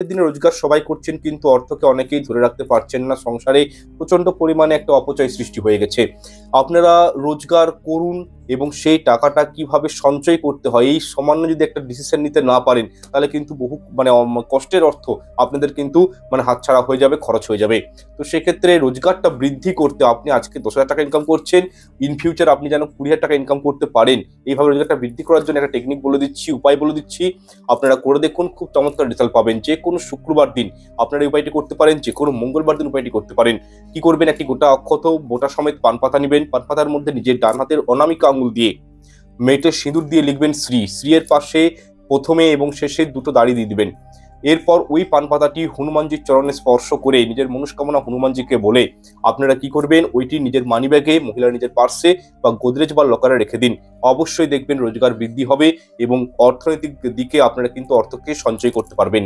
আজকের দিনে রোজগার সবাই করছেন, কিন্তু অর্থকে অনেকেই ধরে রাখতে পারছেন না। সংসারে প্রচন্ড পরিমাণে একটা অপচয় সৃষ্টি হয়ে গেছে। আপনারা রোজগার করুন এবং সেই টাকাটা কিভাবে সঞ্চয় করতে হয় এই সামান্য যদি একটা ডিসিশন নিতে না পারেন, তাহলে কিন্তু বহু কষ্টের অর্থ আপনাদের কিন্তু হাতছাড়া হয়ে যাবে, খরচ হয়ে যাবে। তো সেক্ষেত্রে রোজগারটা বৃদ্ধি করতে আপনি আজকে 10,000 টাকা ইনকাম করছেন, ইন ফিউচার আপনি যেন 20,000 টাকা ইনকাম করতে পারেন। এইভাবে রোজগারটা বৃদ্ধি করার জন্য একটা টেকনিক বলে দিচ্ছি, উপায় বলে দিচ্ছি, আপনারা করে দেখুন, খুব চমৎকার রেজাল্ট পাবেন। যে কোনো শুক্রবার দিন আপনারা এই উপায়টি করতে পারেন, যে কোনো মঙ্গলবার দিন উপায়টি করতে পারেন। কি করবেন, একটি গোটা অক্ষত বোটা সমেত পান পাতা নেবেন। পান পাতার মধ্যে নিজের ডান হাতের অনামিকা আঙুল দিয়ে মেটে সিঁদুর দিয়ে লিখবেন শ্রী। শ্রী এর পাশে প্রথমে এবং শেষে দুটো দাড়ি দিয়ে দিবেন। এরপর ওই পান পাতাটি হনুমানজির চরণে স্পর্শ করে নিজের মনস্কামনা হনুমানজিকে বলে আপনারা কি করবেন, ওইটি নিজের মানি ব্যাগে, মহিলার নিজের পার্সে বা গোদরেজ বা লকারে রেখে দিন। অবশ্যই দেখবেন রোজগার বৃদ্ধি হবে এবং অর্থনৈতিক দিকে আপনারা কিন্তু অর্থকে সঞ্চয় করতে পারবেন।